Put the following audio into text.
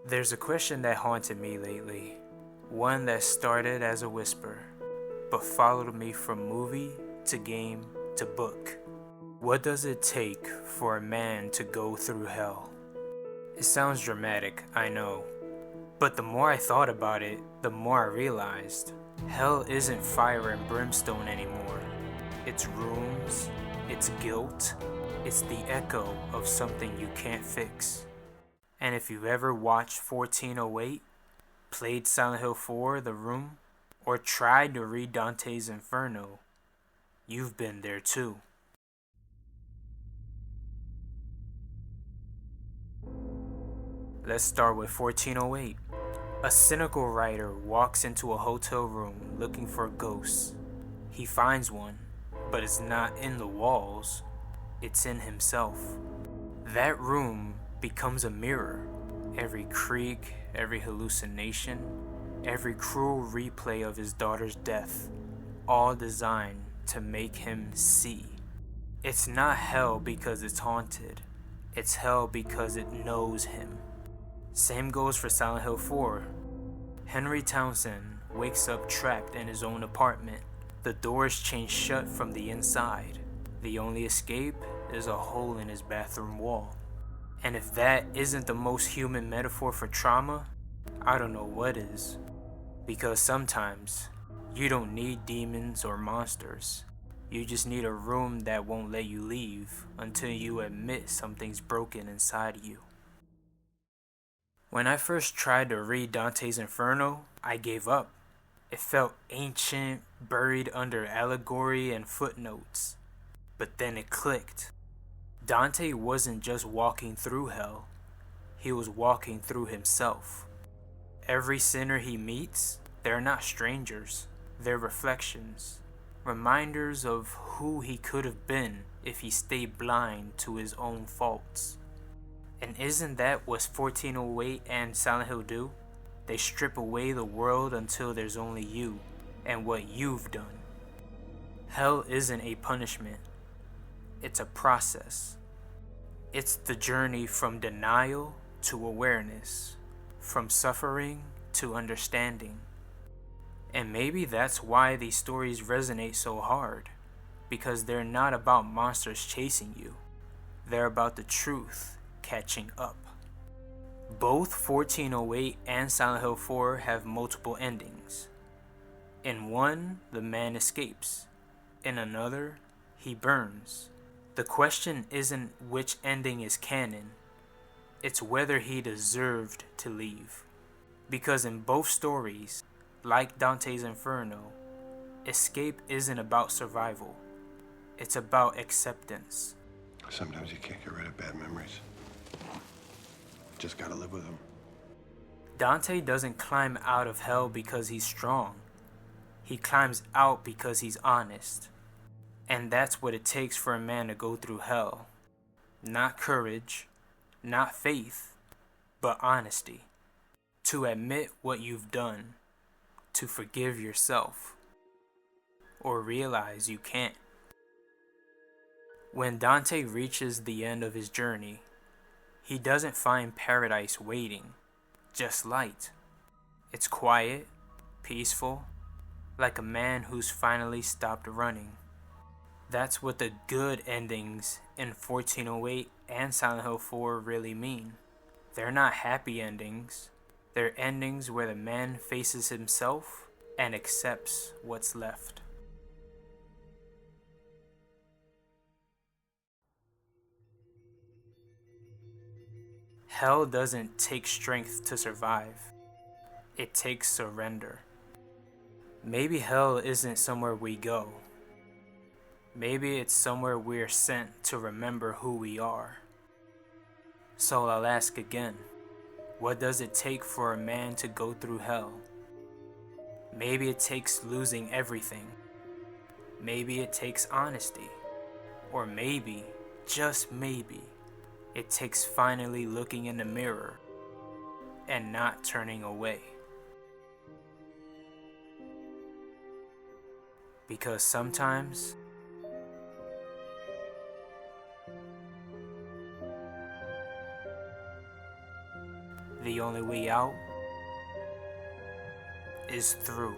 There's a question that haunted me lately, one that started as a whisper, but followed me from movie to game to book. What does it take for a man to go through hell? It sounds dramatic, I know, but the more I thought about it, the more I realized hell isn't fire and brimstone anymore. It's rooms, it's guilt, it's the echo of something you can't fix. And if you've ever watched 1408, played Silent Hill 4, The Room, or tried to read Dante's Inferno, you've been there too. Let's start with 1408. A cynical writer walks into a hotel room looking for ghosts. He finds one, but it's not in the walls, it's in himself. That room becomes a mirror. Every creak, every hallucination, every cruel replay of his daughter's death, all designed to make him see. It's not hell because it's haunted, it's hell because it knows him. Same goes for Silent Hill 4. Henry Townsend wakes up trapped in his own apartment. The doors chain shut from the inside. The only escape is a hole in his bathroom wall. And if that isn't the most human metaphor for trauma, I don't know what is. Because sometimes, you don't need demons or monsters. You just need a room that won't let you leave until you admit something's broken inside you. When I first tried to read Dante's Inferno, I gave up. It felt ancient, buried under allegory and footnotes. But then it clicked. Dante wasn't just walking through hell, he was walking through himself. Every sinner he meets, they're not strangers, they're reflections, reminders of who he could have been if he stayed blind to his own faults. And isn't that what 1408 and Silent Hill do? They strip away the world until there's only you and what you've done. Hell isn't a punishment, it's a process. It's the journey from denial to awareness, from suffering to understanding. And maybe that's why these stories resonate so hard, because they're not about monsters chasing you, they're about the truth catching up. Both 1408 and Silent Hill 4 have multiple endings. In one, the man escapes. In another, he burns. The question isn't which ending is canon, it's whether he deserved to leave. Because in both stories, like Dante's Inferno, escape isn't about survival, it's about acceptance. Sometimes you can't get rid of bad memories. Just gotta live with them. Dante doesn't climb out of hell because he's strong. He climbs out because he's honest. And that's what it takes for a man to go through hell. Not courage, not faith, but honesty. To admit what you've done, to forgive yourself, or realize you can't. When Dante reaches the end of his journey, he doesn't find paradise waiting, just light. It's quiet, peaceful, like a man who's finally stopped running. That's what the good endings in 1408 and Silent Hill 4 really mean. They're not happy endings. They're endings where the man faces himself and accepts what's left. Hell doesn't take strength to survive. It takes surrender. Maybe hell isn't somewhere we go. Maybe it's somewhere we're sent to remember who we are. So I'll ask again, what does it take for a man to go through hell? Maybe it takes losing everything. Maybe it takes honesty. Or maybe, just maybe, it takes finally looking in the mirror and not turning away. Because sometimes The only way out is through.